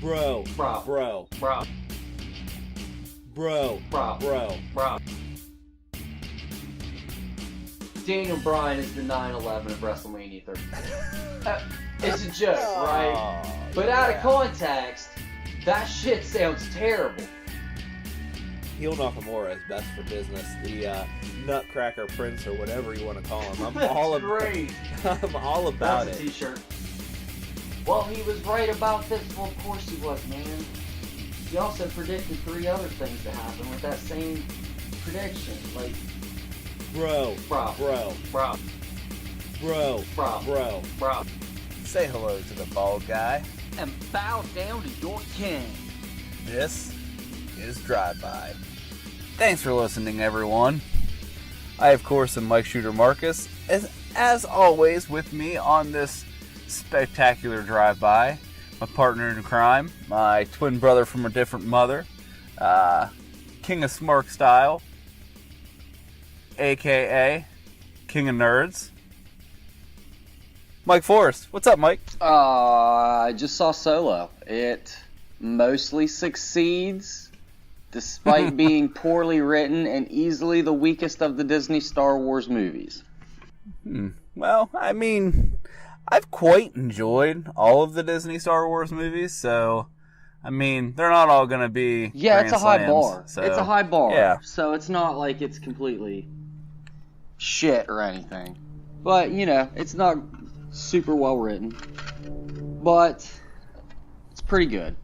Bro. Bro. Bro. Bro. Bro. Bro. Bro. Bro. Daniel Bryan is the 9/11 of WrestleMania 30. It's a joke, right? But out of context, that shit sounds terrible. Heel Nakamura is best for business. The Nutcracker Prince or whatever you want to call him. I'm all great. I'm all about That's it. a t-shirt. Well, he was right about this. Well, of course he was, man. He also predicted 3 other things to happen with that same prediction. Like, Bro. bro. Bro. Bro. Bro. Bro. Bro. Bro. Say hello to the bald guy. And bow down to your king. This is Drive-By. Thanks for listening, everyone. I, of course, am Mike Shooter Marcus. As always, with me on this spectacular drive-by, my partner in crime, my twin brother from a different mother, King of Smark Style, a.k.a. King of Nerds, Mike Forrest. What's up, Mike? I just saw Solo. It mostly succeeds, despite being poorly written and easily the weakest of the Disney Star Wars movies. Well, I mean, I've quite enjoyed all of the Disney Star Wars movies, so, I mean, they're not all going to be Yeah, grand it's a high slams, bar. so, It's a high bar. Yeah. So it's not like it's completely shit or anything. But, you know, it's not super well written. But it's pretty good.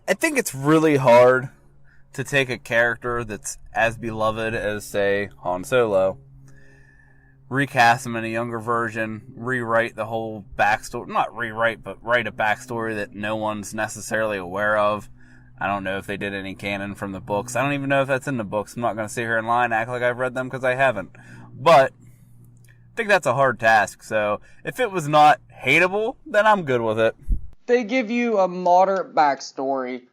I think it's really hard to take a character that's as beloved as, say, Han Solo, recast him in a younger version, rewrite the whole backstory. Not rewrite, but write a backstory that no one's necessarily aware of. I don't know if they did any canon from the books. I don't even know if that's in the books. I'm not going to sit here and lie and act like I've read them because I haven't. But I think that's a hard task. So if it was not hateable, then I'm good with it. They give you a moderate backstory.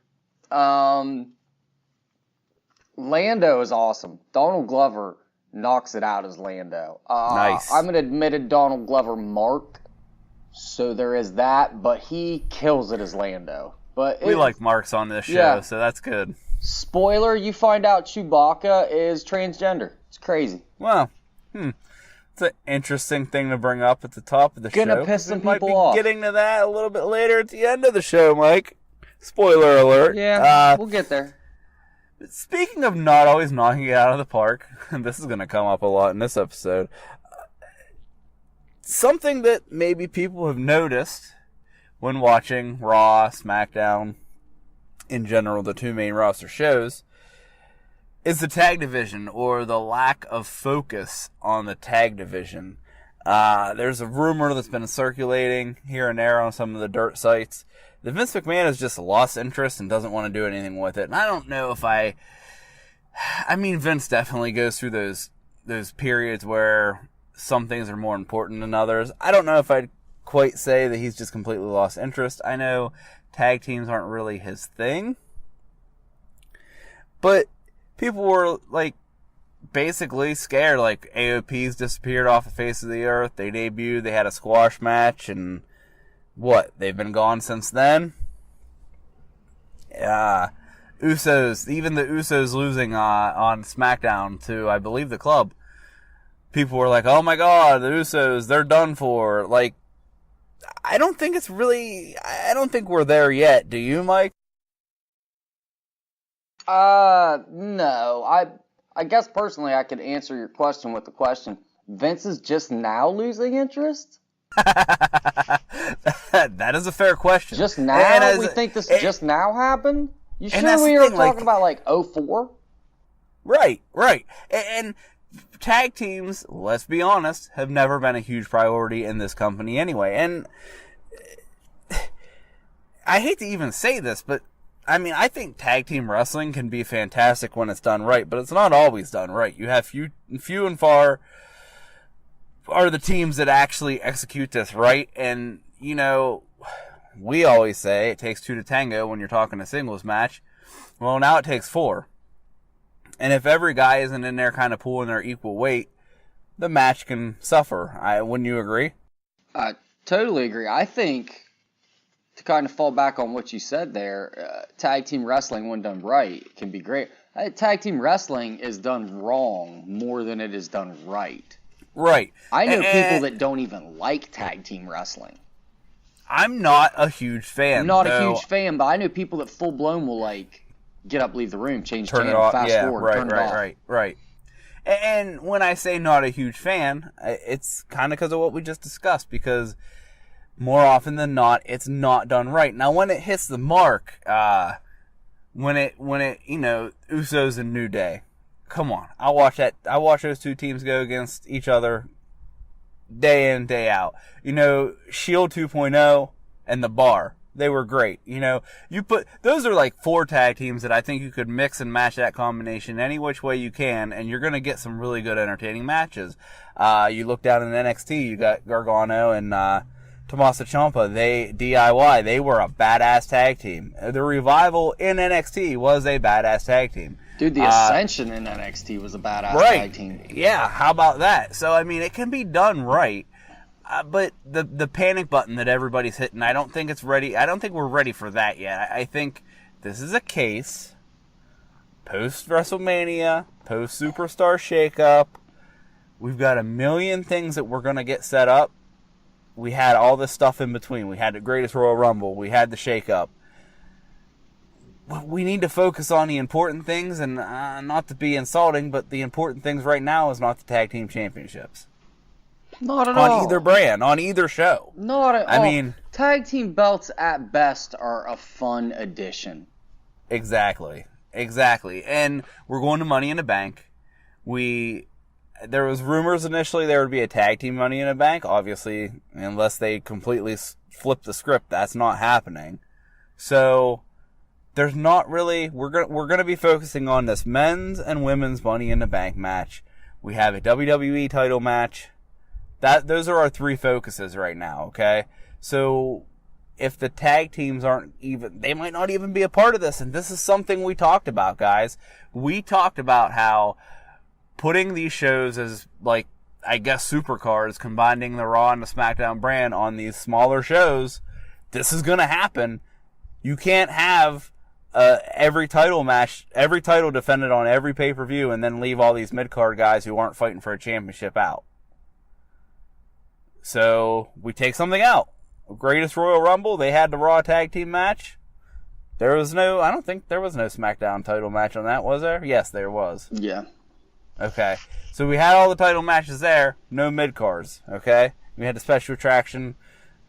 Lando is awesome. Donald Glover knocks it out as Lando. Nice. I'm an admitted Donald Glover mark, so there is that, but he kills it as Lando. But We like Marks on this show, Yeah. so that's good. Spoiler, you find out Chewbacca is transgender. It's crazy. Well, it's an interesting thing to bring up at the top of the Gonna show. piss some We might people be off. getting to that a little bit later at the end of the show, Mike. Spoiler alert. Yeah, we'll get there. Speaking of not always knocking it out of the park, and this is going to come up a lot in this episode, something that maybe people have noticed when watching Raw, SmackDown, in general, the 2 main roster shows, is the tag division, or the lack of focus on the tag division. There's a rumor that's been circulating here and there on some of the dirt sites that Vince McMahon has just lost interest and doesn't want to do anything with it. And I don't know if I mean, Vince definitely goes through those periods where some things are more important than others. I don't know if I'd quite say that he's just completely lost interest. I know tag teams aren't really his thing. But people were, like, basically scared. Like, AOP's disappeared off the face of the earth. They debuted, they had a squash match, and what? They've been gone since then? Yeah. Usos, even the Usos losing on SmackDown to, I believe, the Club. People were like, oh my god, the Usos, they're done for. Like, I don't think we're there yet. Do you, Mike? No. I guess personally I could answer your question with the question. Vince is just now losing interest? That is a fair question. Just now? We think this just now happened? You sure that's we the were thing, talking about like 04? Right. And tag teams, let's be honest, have never been a huge priority in this company anyway. And I hate to even say this, but I mean, I think tag team wrestling can be fantastic when it's done right, but it's not always done right. You have few and far are the teams that actually execute this right. And, you know, we always say it takes 2 to tango when you're talking a singles match. Well, now it takes 4. And if every guy isn't in there kind of pulling their equal weight, the match can suffer. Wouldn't you agree? I totally agree. I think to kind of fall back on what you said there, tag team wrestling, when done right, can be great. Tag team wrestling is done wrong more than it is done right. Right. I know people that don't even like tag team wrestling. I'm not a huge fan. I'm not a huge fan, but I know people that full blown will like get up, leave the room, change turn channel, it off. fast Yeah, forward, right, turn it right, off. right. And when I say not a huge fan, it's kind of because of what we just discussed. Because more often than not, it's not done right. Now, when it hits the mark, when it Usos and New Day, come on, I watch those two teams go against each other day in, day out. Shield 2.0 and The Bar. They were great. Those are like 4 tag teams that I think you could mix and match that combination any which way you can, and you're going to get some really good entertaining matches. You look down in NXT, you got Gargano and Tommaso Ciampa. They were a badass tag team. The Revival in NXT was a badass tag team. Dude, the Ascension in NXT was a badass tag team. Yeah, how about that? So, I mean, it can be done right. But the panic button that everybody's hitting, I don't think it's ready. I don't think we're ready for that yet. I think this is a case post-WrestleMania, post-Superstar shakeup. We've got a million things that we're going to get set up. We had all this stuff in between. We had the Greatest Royal Rumble. We had the shakeup. We need to focus on the important things, and not to be insulting, but the important things right now is not the tag team championships. Not at all. On either brand, on either show. Not at all. I mean, tag team belts at best are a fun addition. Exactly. And we're going to Money in the Bank. There was rumors initially there would be a tag team Money in the Bank. Obviously, unless they completely flip the script, that's not happening. So there's not really. We're going to be focusing on this men's and women's Money in the Bank match. We have a WWE title match. Those are our 3 focuses right now, okay? So if the tag teams they might not even be a part of this, and this is something we talked about, guys. We talked about how putting these shows as, like, I guess supercards, combining the Raw and the SmackDown brand on these smaller shows, this is going to happen. You can't have every title defended on every pay-per-view and then leave all these mid-card guys who aren't fighting for a championship out. So we take something out. Greatest Royal Rumble, they had the Raw tag team match. I don't think there was no SmackDown title match on that, was there? Yes, there was. Yeah. Okay. So we had all the title matches there, no mid-cards, okay? We had the special attraction,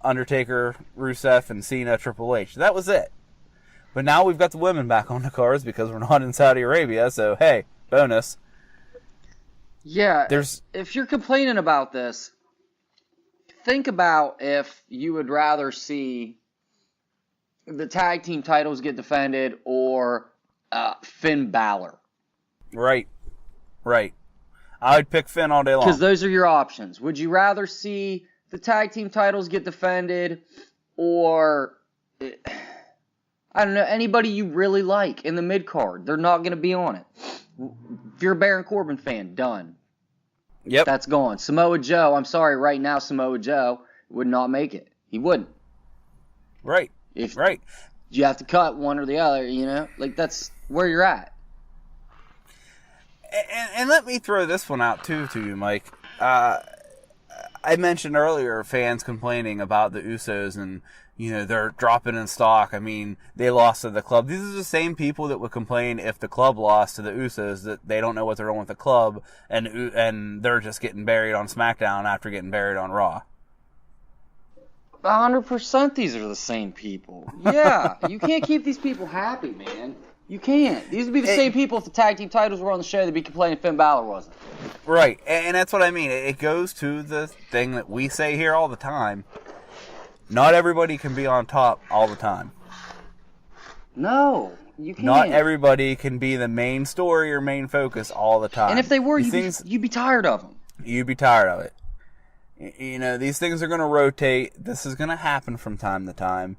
Undertaker, Rusev, and Cena, Triple H. That was it. But now we've got the women back on the cards because we're not in Saudi Arabia, so hey, bonus. Yeah, if you're complaining about this, think about if you would rather see the tag team titles get defended or Finn Balor. Right. I would pick Finn all day long. Because those are your options. Would you rather see the tag team titles get defended or, I don't know, anybody you really like in the mid-card? They're not going to be on it. If you're a Baron Corbin fan, done. Yep. That's gone. Samoa Joe, I'm sorry, right now Samoa Joe would not make it. He wouldn't. Right. Right. You have to cut one or the other, Like, that's where you're at. And let me throw this one out, too, to you, Mike. I mentioned earlier fans complaining about the Usos and, they're dropping in stock. I mean, they lost to the club. These are the same people that would complain if the club lost to the Usos, that they don't know what they're doing with the club, and they're just getting buried on SmackDown after getting buried on Raw. 100% these are the same people. Yeah, you can't keep these people happy, man. You can't. These would be the same people if the tag team titles were on the show. They'd be complaining Finn Balor wasn't. Right, and that's what I mean. It goes to the thing that we say here all the time. Not everybody can be on top all the time. No, you can't. Not everybody can be the main story or main focus all the time. And if they were, you'd be tired of them. You'd be tired of it. These things are going to rotate. This is going to happen from time to time.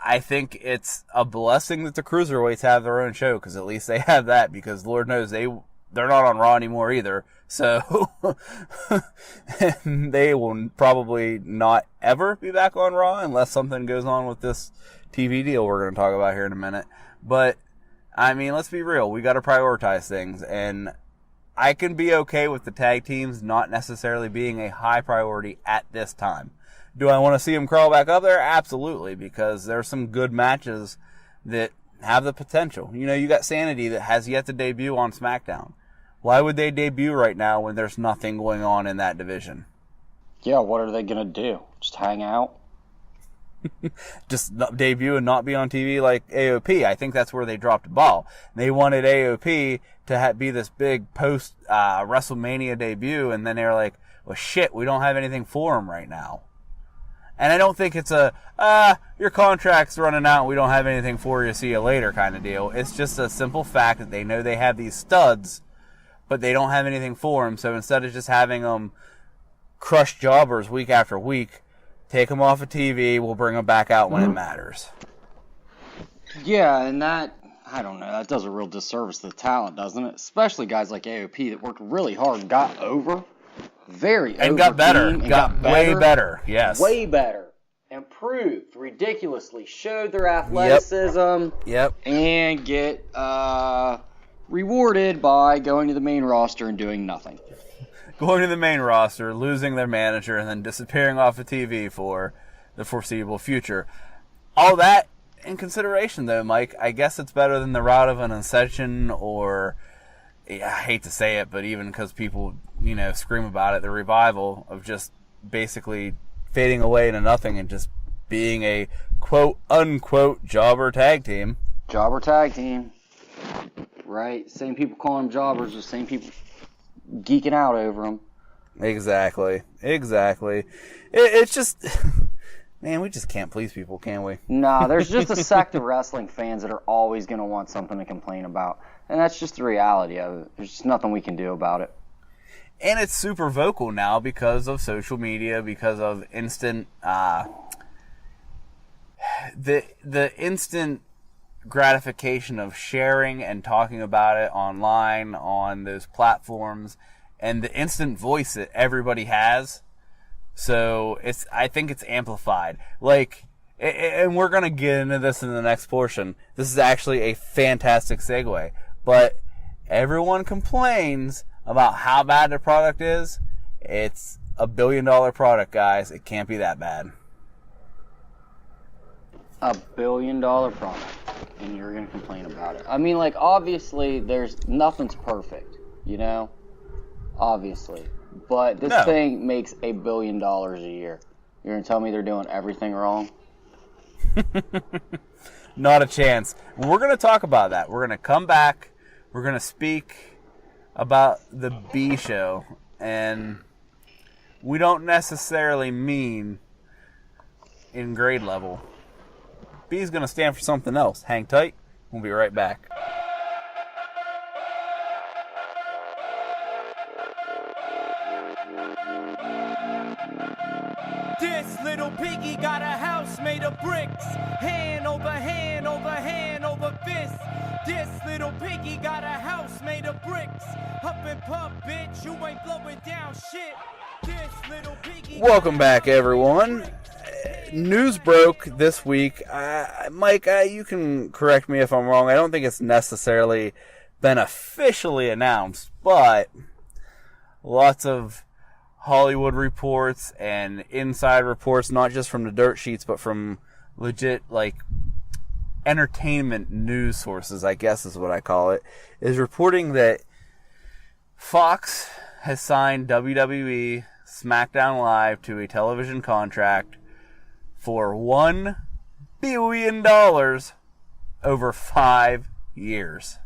I think it's a blessing that the Cruiserweights have their own show, because at least they have that, because Lord knows they're not on Raw anymore either. So they will probably not ever be back on Raw unless something goes on with this TV deal we're going to talk about here in a minute. But, I mean, let's be real. We got to prioritize things. And I can be okay with the tag teams not necessarily being a high priority at this time. Do I want to see them crawl back up there? Absolutely, because there's some good matches that have the potential. You know, you got Sanity that has yet to debut on SmackDown. Why would they debut right now when there's nothing going on in that division? Yeah, what are they going to do? Just hang out? Just not debut and not be on TV like AOP. I think that's where they dropped the ball. They wanted AOP to be this big post WrestleMania debut, and then they were like, well, shit, we don't have anything for him right now. And I don't think it's your contract's running out, we don't have anything for you, see you later kind of deal. It's just a simple fact that they know they have these studs, but they don't have anything for them. So instead of just having them crush jobbers week after week, take them off of TV, we'll bring them back out when it matters. Yeah, and that, I don't know, that does a real disservice to the talent, doesn't it? Especially guys like AOP that worked really hard and got over. And got better. Got way better. Yes. Way better. Improved ridiculously. Showed their athleticism. Yep. And get rewarded by going to the main roster and doing nothing. Going to the main roster, losing their manager, and then disappearing off of TV for the foreseeable future. All that in consideration, though, Mike, I guess it's better than the route of an Ascension or, I hate to say it, but even because people, scream about it, the revival of just basically fading away into nothing and just being a quote-unquote jobber tag team. Jobber tag team. Right? Same people calling them jobbers, the same people geeking out over them. Exactly. It's just, man, we just can't please people, can we? Nah, there's just a sect of wrestling fans that are always going to want something to complain about. And that's just the reality of it. There's just nothing we can do about it. And it's super vocal now because of social media, because of instant, the instant gratification of sharing and talking about it online on those platforms, and the instant voice that everybody has. So I think it's amplified. And we're gonna get into this in the next portion. This is actually a fantastic segue, but everyone complains about how bad the product is. It's a $1 billion product, guys. It can't be that bad. $1 billion product, and you're gonna complain about it. I mean, obviously, nothing's perfect, obviously, but this thing makes $1 billion a year. You're gonna tell me they're doing everything wrong? Not a chance. We're gonna talk about that. We're gonna come back. We're gonna speak about the B show, and we don't necessarily mean in grade level. B is going to stand for something else. Hang tight. We'll be right back. This little piggy got a house made of bricks. Hand over hand over hand over fist. This little piggy got a house made of bricks. Up and pump, bitch, you ain't blowing down shit. This little piggy. Welcome back, everyone. News broke this week. Mike, you can correct me if I'm wrong. I don't think it's necessarily been officially announced, but lots of Hollywood reports and inside reports, not just from the dirt sheets, but from legit, entertainment news sources, I guess is what I call it, is reporting that Fox has signed WWE SmackDown Live to a television contract for $1 billion over 5 years.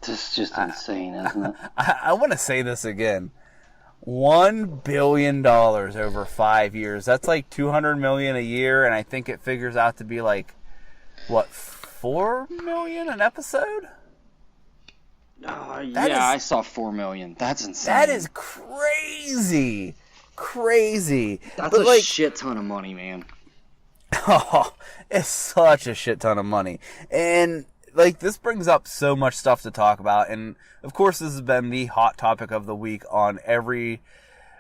This is just insane, isn't it? I want to say this again. $1 billion over 5 years. That's like $200 million a year, and I think it figures out to be $4 million an episode? I saw $4 million. That's insane. That is crazy. That's a shit ton of money, man. Oh, it's such a shit ton of money. And like, this brings up so much stuff to talk about, and of course this has been the hot topic of the week on every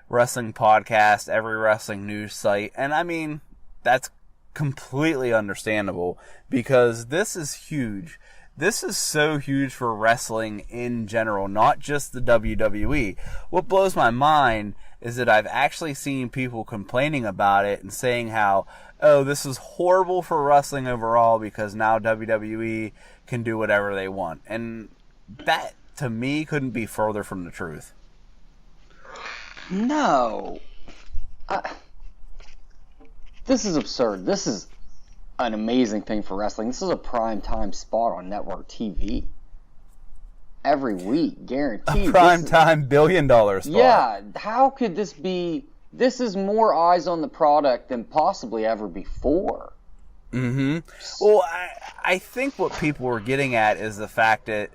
wrestling podcast, every wrestling news site, and I mean, that's completely understandable, because this is huge. This is so huge for wrestling in general, not just the WWE. What blows my mind is that I've actually seen people complaining about it and saying how, oh, this is horrible for wrestling overall because now WWE can do whatever they want. And that, to me, couldn't be further from the truth. No. This is absurd. This is an amazing thing for wrestling. This is a prime time spot on network TV. Every week, guaranteed. A prime time $1 billion spot. Yeah, how could this be? This is more eyes on the product than possibly ever before. Mm-hmm. Well, I think what people were getting at is the fact that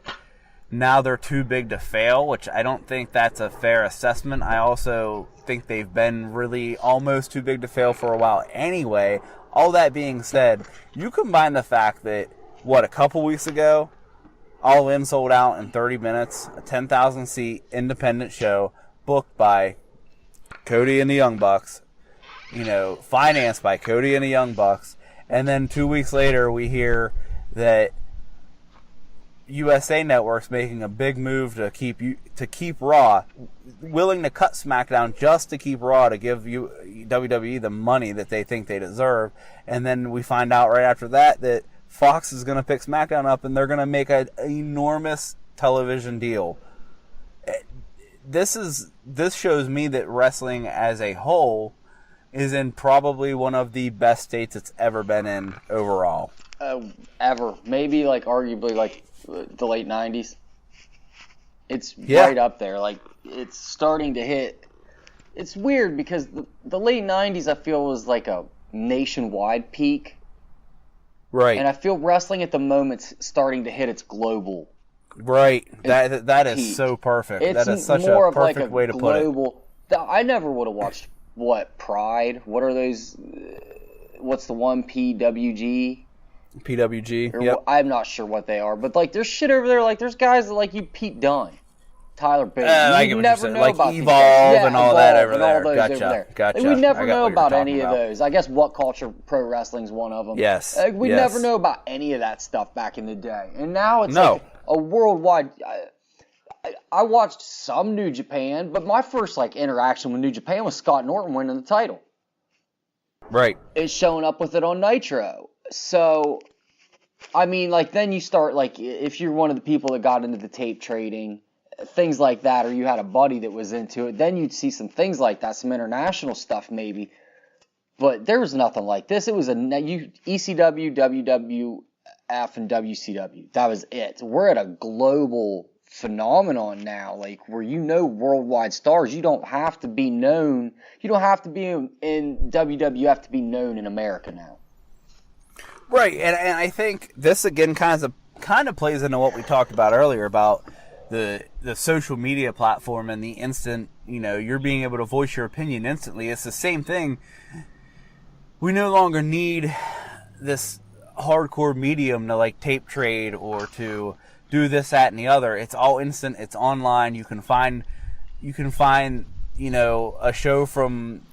now they're too big to fail, which I don't think that's a fair assessment. I also think they've been really almost too big to fail for a while anyway. All that being said, you combine the fact that, a couple weeks ago, All In sold out in 30 minutes, a 10,000-seat independent show booked by Cody and the Young Bucks, financed by Cody and the Young Bucks, and then 2 weeks later we hear that USA Network's making a big move to keep Raw, willing to cut SmackDown just to keep Raw, to give WWE the money that they think they deserve. And then we find out right after that Fox is going to pick SmackDown up and they're going to make an enormous television deal. This shows me that wrestling as a whole is in probably one of the best states it's ever been in overall. Ever. Maybe arguably the late 90s. It's right up there. It's starting to hit. It's weird because the late 90s I feel was like a nationwide peak. Right. And I feel wrestling at the moment's starting to hit its global. Right. That is peak. So perfect. It's that is such more a perfect way to put it. I never would have watched Pride. What are those? What's the one? PWG. Yep. I'm not sure what they are, but there's shit over there. There's guys that you Pete Dunne, Tyler Bate. I get what you're saying. Evolve and all that over there. Gotcha. We never know about any of those. I guess What Culture Pro Wrestling's one of them. Yes. We never know about any of that stuff back in the day, and now it's a worldwide. I watched some New Japan, but my first interaction with New Japan was Scott Norton winning the title. Right. It's showing up with it on Nitro. So, I mean, then you start, if you're one of the people that got into the tape trading, things like that, or you had a buddy that was into it, then you'd see some things like that, some international stuff maybe. But there was nothing like this. It was ECW, WWF, and WCW. That was it. We're at a global phenomenon now, where worldwide stars. You don't have to be known. You don't have to be in WWF to be known in America now. Right, and I think this again kind of plays into what we talked about earlier about the social media platform and the instant, you're being able to voice your opinion instantly. It's the same thing. We no longer need this hardcore medium to tape trade or to do this, that, and the other. It's all instant. It's online. You can find a show from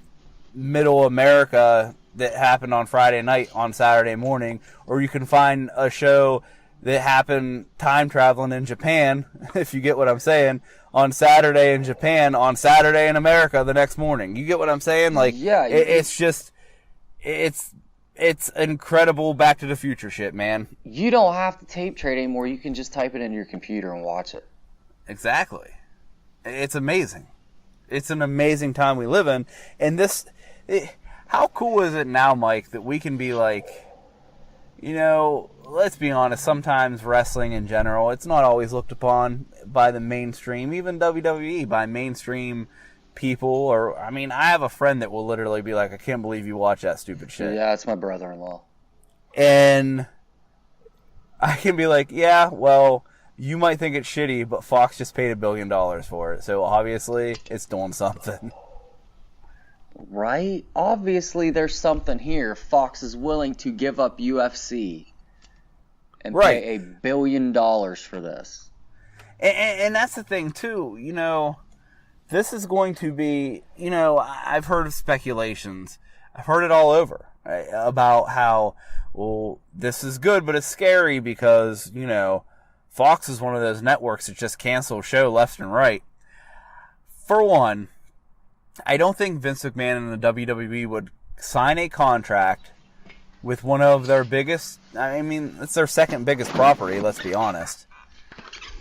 Middle America that happened on Friday night on Saturday morning, or you can find a show that happened time traveling in Japan, if you get what I'm saying, on Saturday in Japan, on Saturday in America the next morning. You get what I'm saying? It's incredible Back to the Future shit, man. You don't have to tape trade anymore. You can just type it into your computer and watch it. Exactly. It's amazing. It's an amazing time we live in. And how cool is it now, Mike, that we can be let's be honest, sometimes wrestling in general, it's not always looked upon by the mainstream, even WWE, by mainstream people. I have a friend that will literally be like, I can't believe you watch that stupid shit. Yeah, it's my brother-in-law. And I can be like, yeah, well, you might think it's shitty, but Fox just paid $1 billion for it, so obviously it's doing something. Right? Obviously there's something here. Fox is willing to give up UFC. and Right. pay $1 billion for this. And that's the thing, too. You know, this is going to be, you know, I've heard of speculations. I've heard it all over, right, about how, well, this is good, but it's scary because, you know, Fox is one of those networks that just cancel a show left and right. For one, I don't think Vince McMahon and the WWE would sign a contract with one of their biggest, I mean, it's their second biggest property, let's be honest,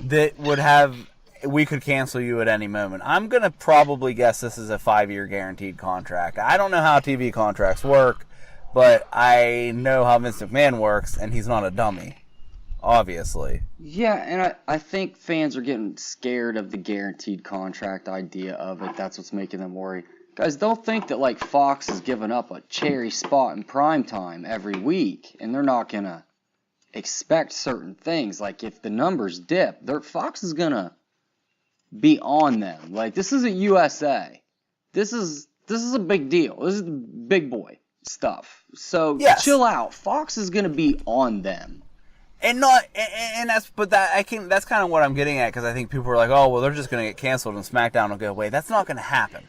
that would have, we could cancel you at any moment. I'm going to probably guess this is a 5-year guaranteed contract. I don't know how TV contracts work, but I know how Vince McMahon works, and he's not a dummy, obviously. Yeah, and I think fans are getting scared of the guaranteed contract idea of it. That's what's making them worry. Guys, don't think that, like, Fox is giving up a cherry spot in prime time every week, and they're not going to expect certain things. Like, if the numbers dip, Fox is going to be on them. Like, this isn't USA. This is a big deal. This is big boy stuff. So, Yes. Chill out. Fox is going to be on them. And that's kind of what I'm getting at, because I think people are like, oh, well, they're just going to get canceled and SmackDown will go away. That's not going to happen.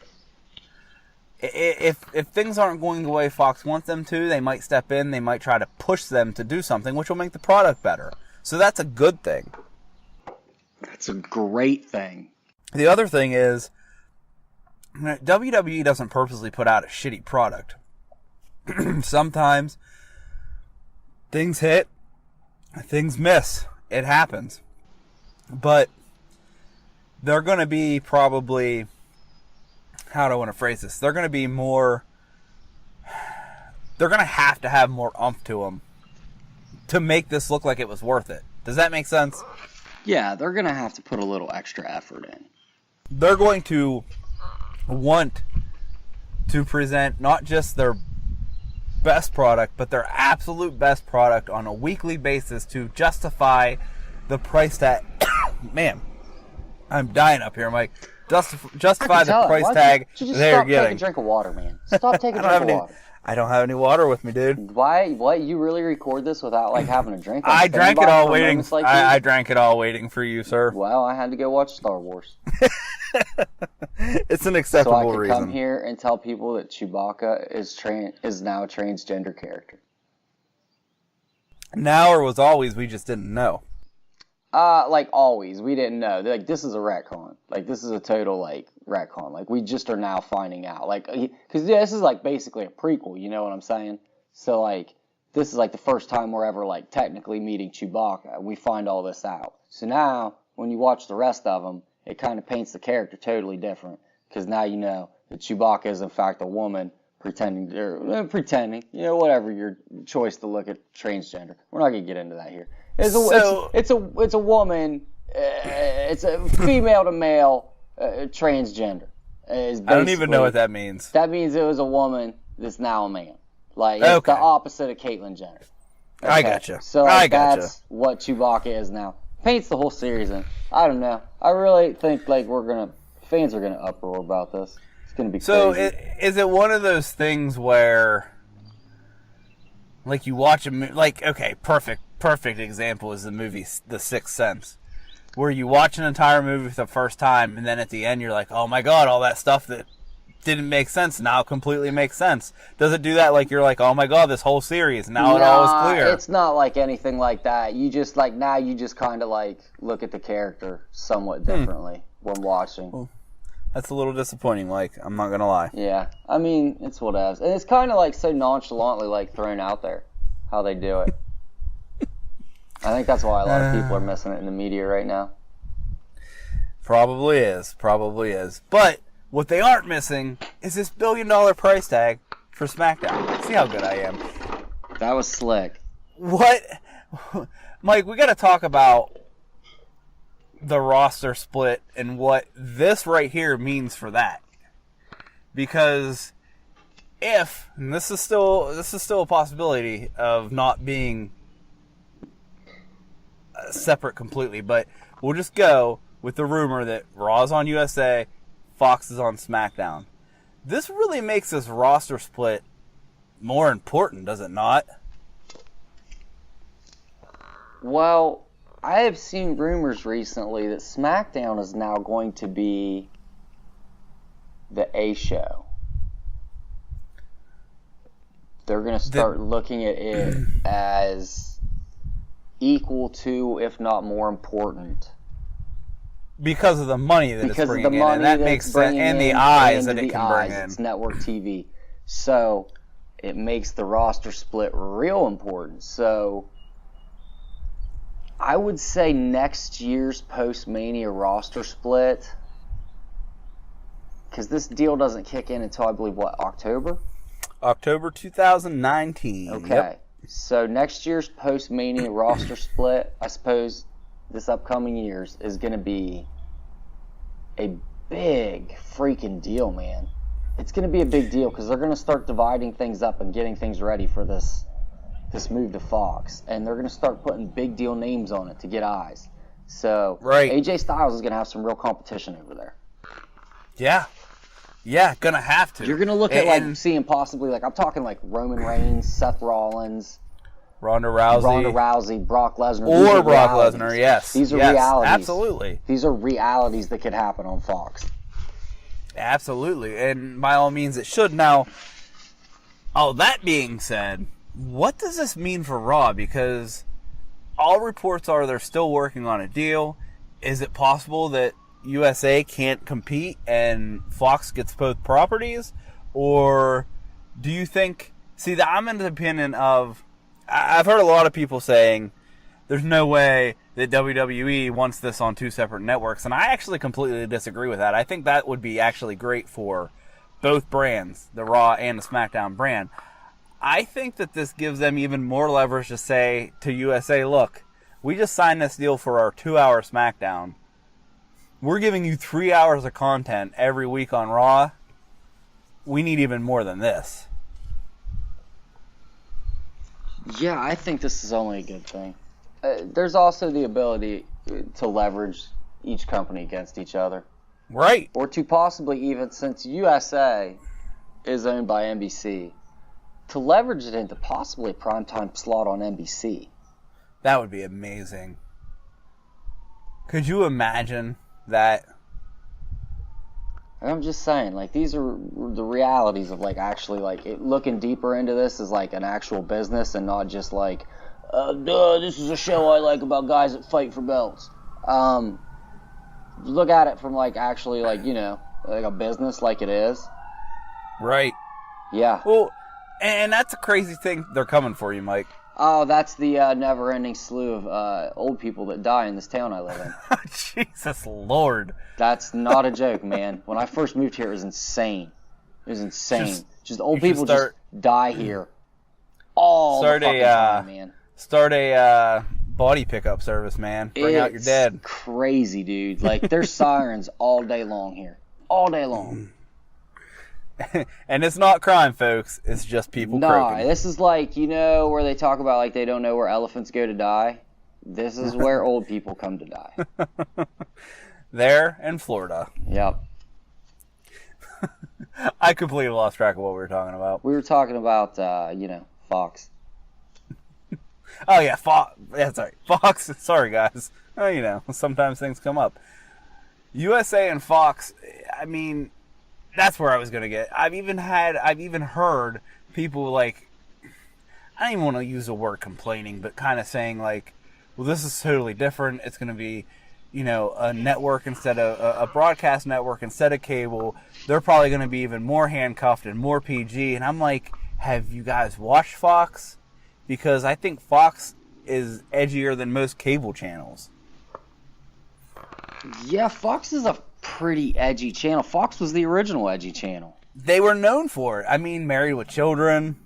If things aren't going the way Fox wants them to, they might step in, they might try to push them to do something, which will make the product better. So that's a good thing. That's a great thing. The other thing is, WWE doesn't purposely put out a shitty product. Sometimes things hit, things miss. It happens. But they're going to be probably, how do I want to phrase this? They're going to be more, they're going to have more oomph to them to make this look like it was worth it. Does that make sense? Yeah, they're going to have to put a little extra effort in. They're going to want to present not just their best product, but their absolute best product on a weekly basis to justify the price tag. Man, I'm dying up here, Mike. Justify the price tag you just they're stop taking getting. a drink of water, man. Stop taking a drink of water. I don't have any water with me, dude. Why? What? You really record this without like having a drink? I drank it all for waiting. moments like I these? drank it all waiting for you, sir. Well, I had to go watch Star Wars, It's an so I acceptable could reason. come here and tell people that Chewbacca is now a transgender character. Now or was always, we just didn't know. Like always, we didn't know. Like, this is a retcon. Like, this is a total, like, retcon. Like, we just are now finding out. Like, because this is, like, basically a prequel, you know what I'm saying? So, like, this is, like, the first time we're ever, like, technically meeting Chewbacca. We find all this out. So now, when you watch the rest of them, it kind of paints the character totally different. Because now you know that Chewbacca is, in fact, a woman pretending, you know, whatever your choice to look at transgender. We're not going to get into that here. It's a woman. It's a female to male transgender. I don't even know what that means. That means it was a woman that's now a man. Like, it's Okay. the opposite of Caitlyn Jenner. Okay? I gotcha. So like, that's what Chewbacca is now. Paints the whole series in. I don't know. I really think like fans are gonna uproar about this. It's gonna be So crazy. is it one of those things where, like, you watch a movie, like, okay, perfect example is the movie The Sixth Sense, where you watch an entire movie for the first time, and then at the end you're like, oh my god, all that stuff that didn't make sense now completely makes sense. Does it do that? Like, you're like, oh my god, this whole series, now it all is clear. It's not like anything like that. You just like now you just kind of like look at the character somewhat differently when watching. That's a little disappointing, like, I'm not gonna lie. Yeah, I mean it's whatevs, and it's kind of like so nonchalantly like thrown out there how they do it. I think that's why a lot of people are missing it in the media right now. Probably is. But what they aren't missing is this $1 billion price tag for SmackDown. See how good I am. That was slick. What? Mike, we got to talk about the roster split and what this right here means for that. Because if, and this is still a possibility of not being separate completely, but we'll just go with the rumor that Raw's on USA, Fox is on SmackDown. This really makes this roster split more important, does it not? Well, I have seen rumors recently that SmackDown is now going to be the A show. They're going to start looking at it as equal to, if not more important. Because of the money that Because it's of the bringing in, money and that that makes it's sense, bringing and the in, eyes and that it the can eyes, bring in. It's network TV. So it makes the roster split real important. So I would say next year's post-Mania roster split, because this deal doesn't kick in until, I believe, what, October? October 2019. Okay. Yep. So next year's post-Mania roster split, I suppose this upcoming year's, is going to be a big freaking deal, man. It's going to be a big deal because they're going to start dividing things up and getting things ready for this move to Fox. And they're going to start putting big deal names on it to get eyes. So Right. AJ Styles is going to have some real competition over there. Yeah. Yeah, gonna have to. You're going to look at seeing possibly, I'm talking Roman Reigns, Seth Rollins, Ronda Rousey, Brock Lesnar. Or Brock Lesnar, yes. These are yes, realities. Absolutely. These are realities that could happen on Fox. Absolutely. And by all means, it should. Now, all that being said, what does this mean for Raw? Because all reports are they're still working on a deal. Is it possible that USA can't compete and Fox gets both properties? Or do you think... See, I'm in the opinion of... I've heard a lot of people saying there's no way that WWE wants this on two separate networks, and I actually completely disagree with that. I think that would be actually great for both brands, the Raw and the SmackDown brand. I think that this gives them even more leverage to say to USA, look, we just signed this deal for our 2-hour SmackDown. We're giving you 3 hours of content every week on Raw. We need even more than this. Yeah, I think this is only a good thing. There's also the ability to leverage each company against each other. Right. Or to possibly even, since USA is owned by NBC, to leverage it into possibly a primetime slot on NBC. That would be amazing. Could you imagine that? I'm just saying, these are the realities of, actually, looking deeper into this as, an actual business and not just, this is a show I like about guys that fight for belts. Look at it from, actually, a business like it is. Right. Yeah. Well, and that's a crazy thing. They're coming for you, Mike. Oh, that's the never-ending slew of old people that die in this town I live in. Jesus Lord. That's not a joke, man. When I first moved here, it was insane. It was insane. Just old people just die here all the fucking time, man. Start a body pickup service, man. Bring out your dead. Crazy, dude. There's sirens all day long here. All day long. And it's not crime, folks. It's just people croaking. This is where they talk about they don't know where elephants go to die. This is where old people come to die. There in Florida. Yep. I completely lost track of what we were talking about. We were talking about, Fox. Oh, yeah, Fox. That's right. Fox. Sorry, guys. Oh, sometimes things come up. USA and Fox, I mean... That's where I was going to get. I've even heard people I don't even want to use the word complaining, but kind of saying well, this is totally different. It's going to be, a network instead of a broadcast network instead of cable. They're probably going to be even more handcuffed and more PG. And I'm like, have you guys watched Fox? Because I think Fox is edgier than most cable channels. Yeah, Fox is a pretty edgy channel. Fox was the original edgy channel. They were known for it. I mean, Married with Children.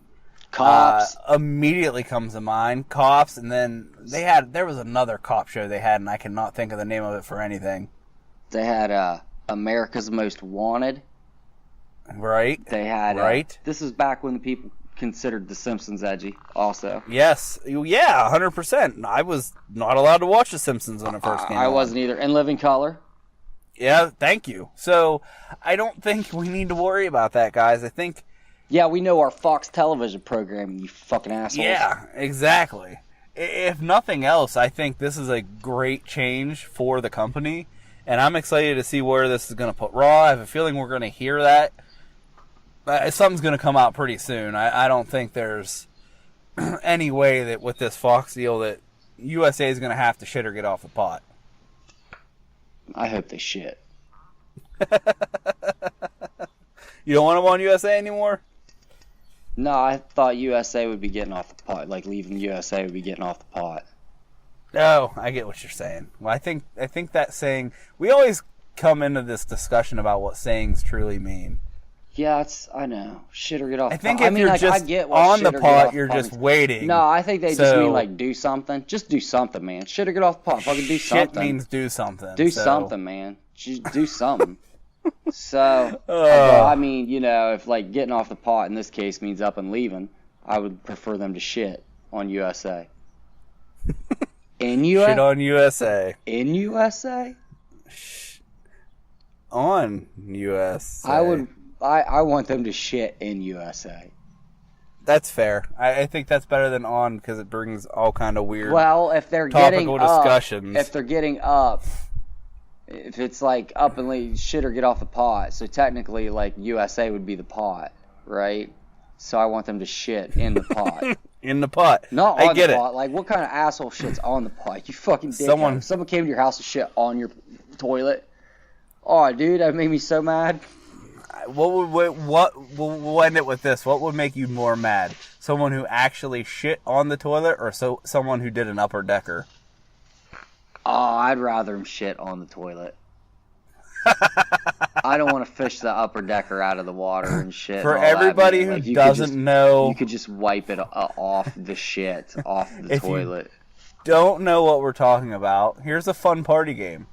Cops. Immediately comes to mind. Cops, and then there was another cop show they had, and I cannot think of the name of it for anything. They had America's Most Wanted. Right. They had... Right. This is back when people considered The Simpsons edgy, also. Yes. Yeah, 100%. I was not allowed to watch The Simpsons when it first came out. I wasn't either. And Living Color. Yeah, thank you. So, I don't think we need to worry about that, guys. I think... Yeah, we know our Fox television programming, you fucking assholes. Yeah, exactly. if nothing else, I think this is a great change for the company, and I'm excited to see where this is going to put Raw. I have a feeling we're going to hear that. Something's going to come out pretty soon. I don't think there's any way that with this Fox deal that USA is going to have to shit or get off the pot. I hope they shit. You don't want them on USA anymore? No, I thought USA would be getting off the pot. Like, leaving USA would be getting off the pot. Oh, I get what you're saying. Well, I think that saying... We always come into this discussion about what sayings truly mean. Yeah, I know. Shit or get off the pot. I think if you're just I get on the shit or get pot, off you're the pot just means. waiting. No, I think they just mean, like, do something. Just do something, man. Shit or get off the pot. Fucking do something. Shit means do something. Do something, man. Just do something. So, although, I mean, you know, if, like, getting off the pot in this case means up and leaving, I would prefer them to shit on USA. In USA? Shit on USA. In USA? On USA. I want them to shit in USA. That's fair. I think that's better than on because it brings all kind of weird. Well, if they're topical getting discussions. if they're getting up, if it's like up and leave, shit or get off the pot. So technically, like USA would be the pot, right? So I want them to shit in the pot. In the pot. Not I on get the it. pot. Like, what kind of asshole shit's on the pot? You fucking dickhead. If someone came to your house and shit on your toilet. Oh, dude, that made me so mad. We'll end it with this. What would make you more mad? Someone who actually shit on the toilet or someone who did an upper decker? Oh, I'd rather him shit on the toilet. I don't want to fish the upper decker out of the water and shit. For and all everybody that, who doesn't know... You could just wipe it off the shit, off the toilet. Don't know what we're talking about, here's a fun party game.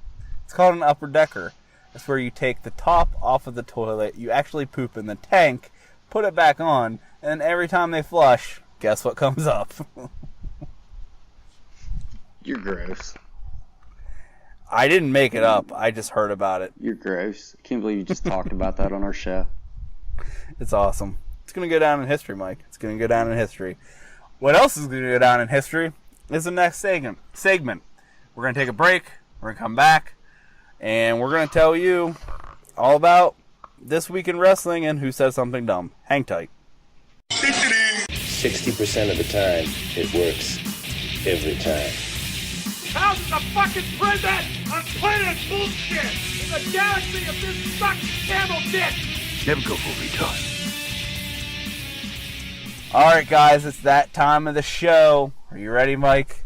It's called an upper decker. It's where you take the top off of the toilet, you actually poop in the tank, put it back on, and every time they flush, guess what comes up? You're gross. I didn't make it up. I just heard about it. You're gross. I can't believe you just talked about that on our show. It's awesome. It's going to go down in history, Mike. It's going to go down in history. What else is going to go down in history is the next segment. We're going to take a break. We're going to come back. And we're going to tell you all about this week in wrestling and who said something dumb. Hang tight. 60% of the time, it works every time. How's the fucking prison on planet bullshit in the galaxy of this sucked camel dick? Never go for retard. Alright, guys, it's that time of the show. Are you ready, Mike?